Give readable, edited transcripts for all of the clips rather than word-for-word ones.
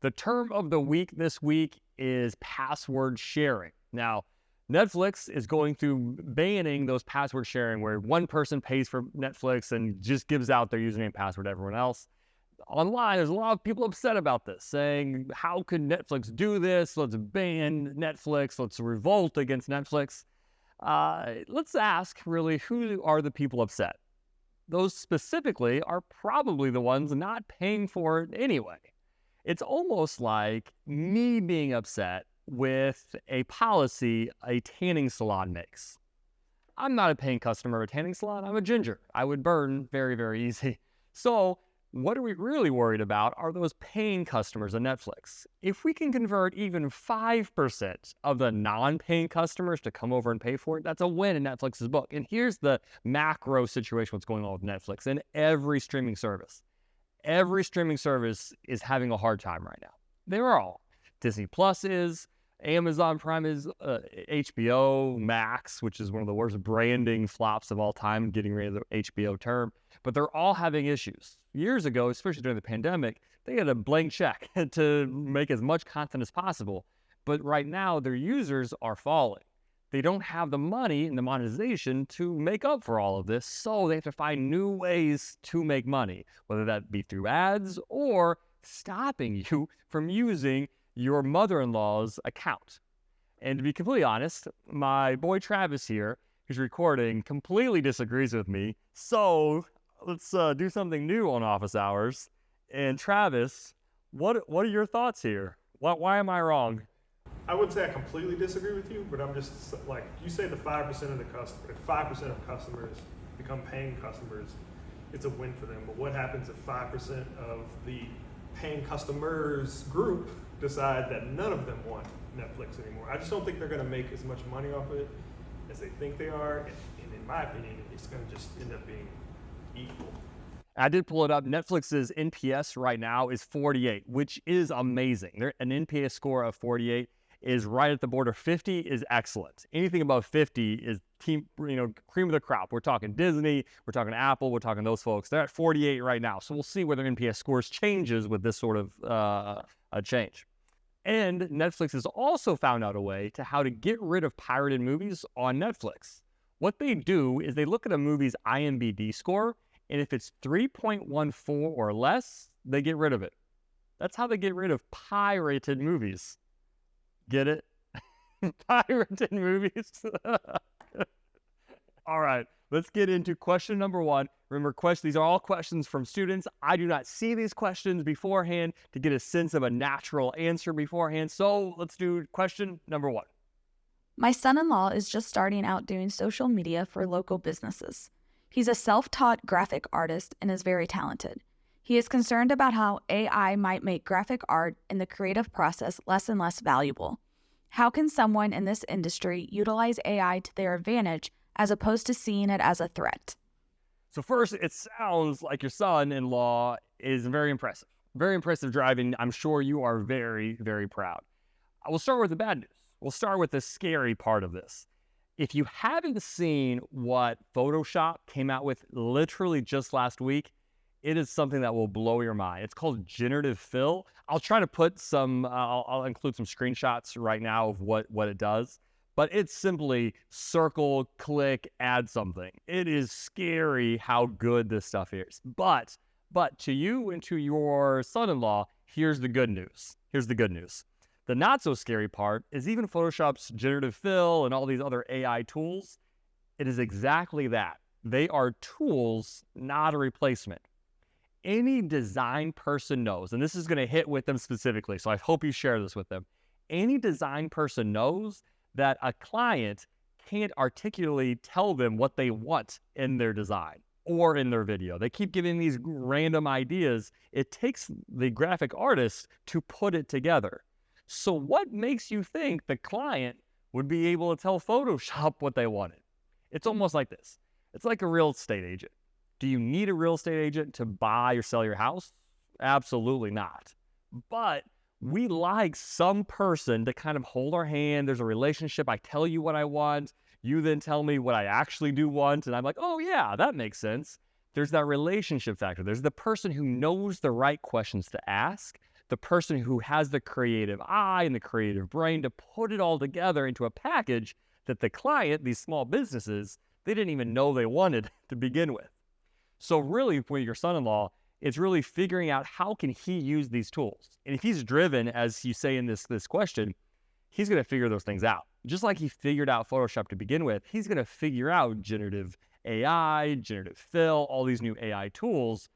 The term of the week this week is password sharing. Now, Netflix is going through banning those password sharing where one person pays for Netflix and just gives out their username and password to everyone else. Online, there's a lot of people upset about this, saying, how could Netflix do this? Let's ban Netflix. Let's revolt against Netflix. Let's ask, really, who are the people upset? Those specifically are probably the ones not paying for it anyway. It's almost like me being upset with a policy a tanning salon makes. I'm not a paying customer of a tanning salon. I'm a ginger. I would burn very, very easy. So what are we really worried about are those paying customers of Netflix. If we can convert even 5% of the non-paying customers to come over and pay for it, that's a win in Netflix's book. And here's the macro situation, what's going on with Netflix and every streaming service. Every streaming service is having a hard time right now. They're all. Disney Plus is, Amazon Prime is, HBO Max, which is one of the worst branding flops of all time, getting rid of the HBO term. But they're all having issues. Years ago, especially during the pandemic, they had a blank check to make as much content as possible. But right now, their users are falling. They don't have the money and the monetization to make up for all of this, so they have to find new ways to make money, whether that be through ads or stopping you from using your mother-in-law's account. And to be completely honest, my boy Travis here, who's recording, completely disagrees with me. So let's do something new on office hours. And Travis, what are your thoughts here? Why am I wrong? I wouldn't say I completely disagree with you, but I'm just like, you say the 5% of the customer, if 5% of customers become paying customers, it's a win for them. But what happens if 5% of the paying customers group decide that none of them want Netflix anymore? I just don't think they're going to make as much money off of it as they think they are. And in my opinion, it's going to just end up being equal. I did pull it up. Netflix's NPS right now is 48, which is amazing. An NPS score of 48 is right at the border. 50 is excellent. Anything above 50 is cream of the crop. We're talking Disney, we're talking Apple, we're talking those folks. They're at 48 right now. So we'll see whether NPS scores changes with this sort of a change. And Netflix has also found out a way to how to get rid of pirated movies on Netflix. What they do is they look at a movie's IMDb score, and if it's 3.14 or less, they get rid of it. That's how they get rid of pirated movies. Get it? Pirated movies. All right, let's get into question number one. Remember, these are all questions from students. I do not see these questions beforehand to get a sense of a natural answer beforehand. So let's do question number one. My son-in-law is just starting out doing social media for local businesses. He's a self-taught graphic artist and is very talented. He is concerned about how AI might make graphic art and the creative process less and less valuable. How can someone in this industry utilize AI to their advantage as opposed to seeing it as a threat? So first, it sounds like your son-in-law is very impressive. Very impressive driving. I'm sure you are very, very proud. I will start with the bad news. We'll start with the scary part of this. If you haven't seen what Photoshop came out with literally just last week, it is something that will blow your mind. It's called generative fill. I'll try to put I'll include some screenshots right now of what it does. But it's simply circle, click, add something. It is scary how good this stuff is. But to you and to your son-in-law, here's the good news. Here's the good news. The not so scary part is even Photoshop's generative fill and all these other AI tools, it is exactly that. They are tools, not a replacement. Any design person knows, and this is going to hit with them specifically, so I hope you share this with them. Any design person knows that a client can't articulately tell them what they want in their design or in their video. They keep giving these random ideas. It takes the graphic artist to put it together. So what makes you think the client would be able to tell Photoshop what they wanted? It's almost like this. It's like a real estate agent. Do you need a real estate agent to buy or sell your house? Absolutely not. But we like some person to kind of hold our hand. There's a relationship. I tell you what I want. You then tell me what I actually do want. And I'm like, oh yeah, that makes sense. There's that relationship factor. There's the person who knows the right questions to ask, the person who has the creative eye and the creative brain to put it all together into a package that the client, these small businesses, they didn't even know they wanted to begin with. So really, with your son-in-law, it's really figuring out how can he use these tools. And if he's driven, as you say in this question, he's going to figure those things out. Just like he figured out Photoshop to begin with, he's going to figure out generative AI, generative fill, all these new AI tools,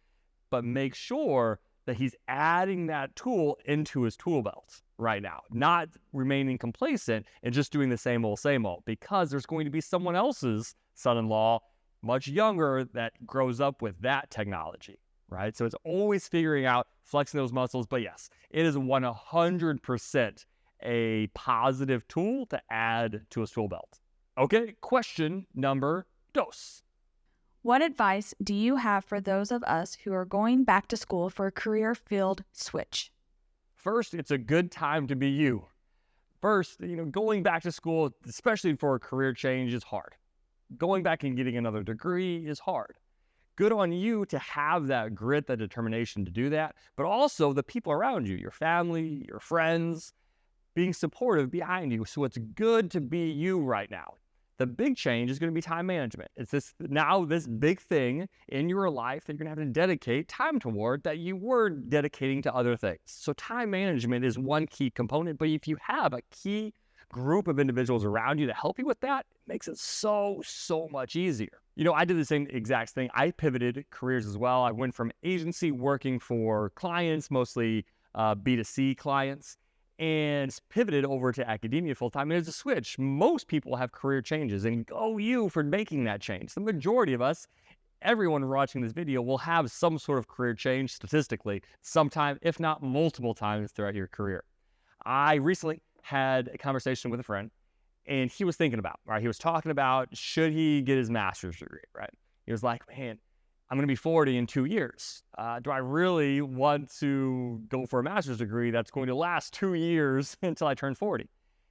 but make sure that he's adding that tool into his tool belt right now, not remaining complacent and just doing the same old, because there's going to be someone else's son-in-law, much younger, that grows up with that technology, right? So it's always figuring out, flexing those muscles. But yes, it is 100% a positive tool to add to a tool belt. Okay, question number 2. What advice do you have for those of us who are going back to school for a career field switch? First, it's a good time to be you. First, going back to school, especially for a career change, is hard. Going back and getting another degree is hard. Good on you to have that grit, that determination to do that, but also the people around you, your family, your friends, being supportive behind you. So it's good to be you right now. The big change is going to be time management. It's this big thing in your life that you're going to have to dedicate time toward that you were dedicating to other things. So time management is one key component, but if you have a key group of individuals around you to help you with that, it makes it so much easier. I did the same exact thing. I pivoted careers as well. I went from agency working for clients, mostly B2C clients, and pivoted over to academia full-time. And it's a switch. Most people have career changes, and go you for making that change. The majority of us, everyone watching this video, will have some sort of career change statistically, sometime, if not multiple times throughout your career. I recently had a conversation with a friend, and he was thinking about, right? He was talking about, should he get his master's degree, right? He was like, man, I'm going to be 40 in 2 years. Do I really want to go for a master's degree that's going to last 2 years until I turn 40?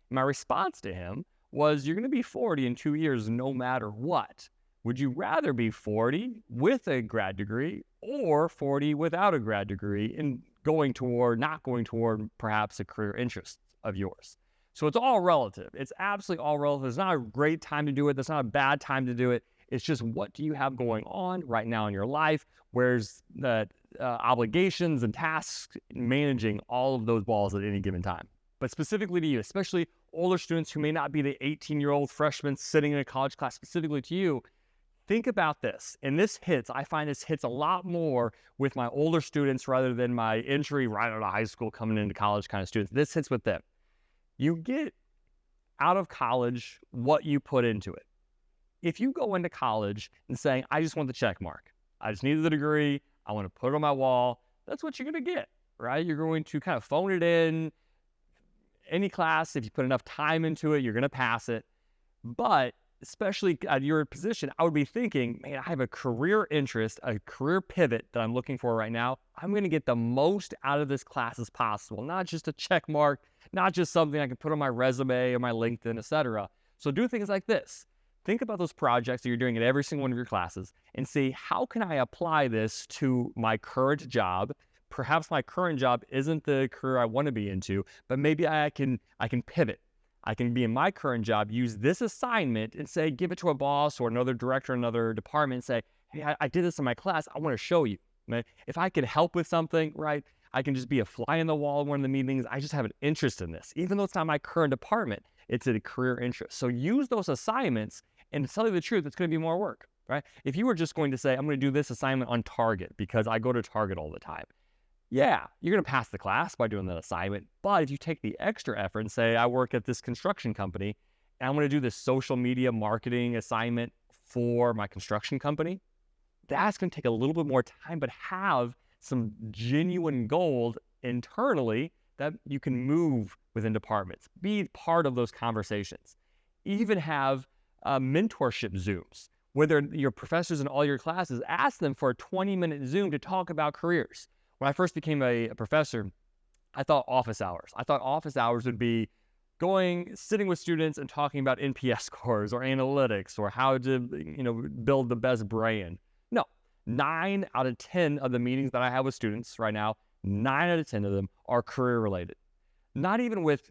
My response to him was, you're going to be 40 in 2 years no matter what. Would you rather be 40 with a grad degree or 40 without a grad degree and not going toward perhaps a career interest of yours? So it's all relative. It's absolutely all relative. It's not a great time to do it. It's not a bad time to do it. It's just, what do you have going on right now in your life? Where's the obligations and tasks, managing all of those balls at any given time? But specifically to you, especially older students who may not be the 18-year-old freshman sitting in a college class, specifically to you, think about this. And I find this hits a lot more with my older students rather than my entry right out of high school coming into college kind of students. This hits with them. You get out of college what you put into it. If you go into college and saying, I just want the check mark, I just need the degree, I want to put it on my wall, that's what you're going to get, right? You're going to kind of phone it in. Any class, if you put enough time into it, you're going to pass it. But especially at your position, I would be thinking, man, I have a career interest, a career pivot that I'm looking for right now. I'm going to get the most out of this class as possible, not just a check mark, not just something I can put on my resume or my LinkedIn, etc. So do things like this. Think about those projects that you're doing at every single one of your classes and see, how can I apply this to my current job? Perhaps my current job isn't the career I want to be into, but maybe I can pivot. I can be in my current job, use this assignment and say, give it to a boss or another director, another department, and say, hey, I did this in my class. I want to show you. If I could help with something, right? I can just be a fly in the wall in one of the meetings. I just have an interest in this. Even though it's not my current department, it's a career interest. So use those assignments, and to tell you the truth, it's going to be more work, right? If you were just going to say, I'm going to do this assignment on Target because I go to Target all the time. Yeah, you're going to pass the class by doing that assignment. But if you take the extra effort and say, I work at this construction company and I'm going to do this social media marketing assignment for my construction company, that's going to take a little bit more time, but have some genuine gold internally that you can move within departments. Be part of those conversations. Even have mentorship Zooms, whether your professors in all your classes, ask them for a 20-minute Zoom to talk about careers. When I first became a professor, I thought office hours would be sitting with students and talking about NPS scores or analytics or how to build the best brand. No, 9 out of 10 of the meetings that I have with students right now, 9 out of 10 of them are career related. Not even with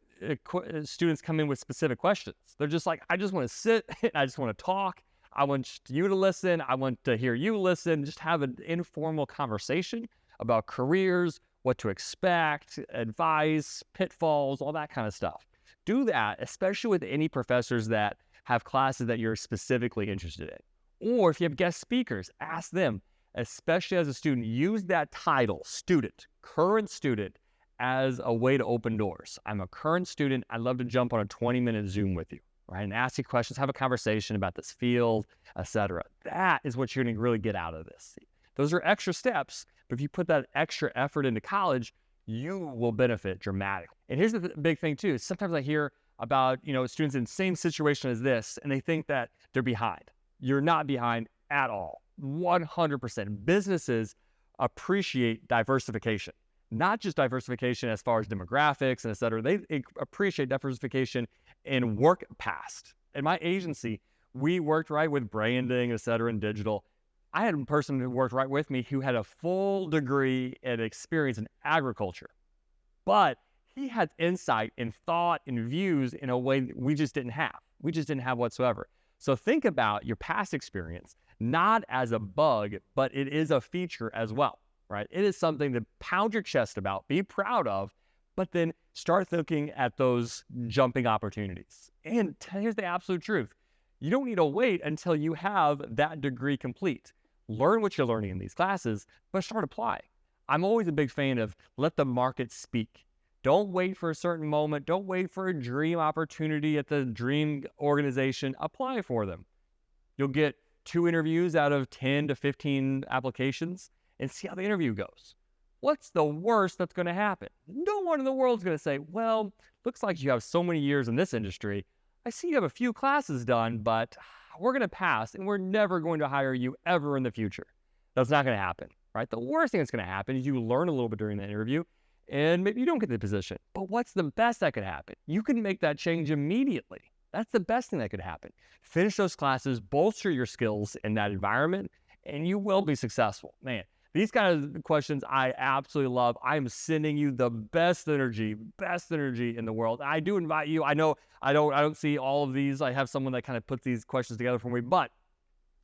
students come in with specific questions. They're just like, I just want to sit and I just want to talk. I want you to listen. I want to hear you listen. Just have an informal conversation about careers, what to expect, advice, pitfalls, all that kind of stuff. Do that, especially with any professors that have classes that you're specifically interested in. Or if you have guest speakers, ask them, especially as a student, use that title, student, current student, as a way to open doors. I'm a current student. I'd love to jump on a 20-minute Zoom with you, right? And ask you questions, have a conversation about this field, etc. That is what you're going to really get out of this. Those are extra steps, but if you put that extra effort into college, you will benefit dramatically. And here's the big thing too. Sometimes I hear about, students in the same situation as this, and they think that they're behind. You're not behind at all. 100%. Businesses appreciate diversification. Not just diversification as far as demographics and et cetera. They appreciate diversification in work past. In my agency, we worked right with branding, et cetera, and digital. I had a person who worked right with me who had a full degree and experience in agriculture, but he had insight and thought and views in a way that we just didn't have. We just didn't have whatsoever. So think about your past experience, not as a bug, but it is a feature as well. Right? It is something to pound your chest about, be proud of, but then start looking at those jumping opportunities. And here's the absolute truth. You don't need to wait until you have that degree complete. Learn what you're learning in these classes, but start applying. I'm always a big fan of let the market speak. Don't wait for a certain moment. Don't wait for a dream opportunity at the dream organization. Apply for them. You'll get 2 interviews out of 10 to 15 applications. And see how the interview goes. What's the worst that's going to happen? No one in the world is going to say, well, looks like you have so many years in this industry. I see you have a few classes done, but we're going to pass and we're never going to hire you ever in the future. That's not going to happen, right? The worst thing that's going to happen is you learn a little bit during the interview and maybe you don't get the position. But what's the best that could happen? You can make that change immediately. That's the best thing that could happen. Finish those classes, bolster your skills in that environment, and you will be successful. Man. These kind of questions I absolutely love. I'm sending you the best energy in the world. I do invite you. I know I don't see all of these. I have someone that kind of puts these questions together for me. But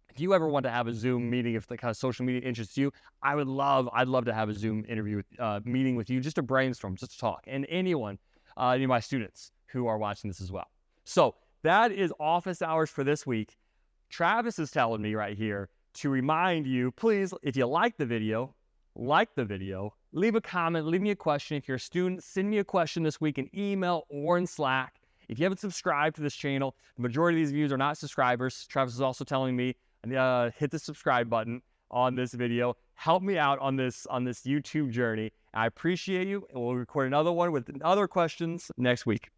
if you ever want to have a Zoom meeting, if the kind of social media interests you, I'd love to have a Zoom interview meeting with you, just to brainstorm, just to talk, and anyone, any of my students who are watching this as well. So that is office hours for this week. Travis is telling me right here to remind you, please, if you like the video, leave a comment, leave me a question. If you're a student, send me a question this week in email or in Slack. If you haven't subscribed to this channel, the majority of these views are not subscribers. Travis is also telling me, hit the subscribe button on this video. Help me out on this YouTube journey. I appreciate you, and we'll record another one with other questions next week.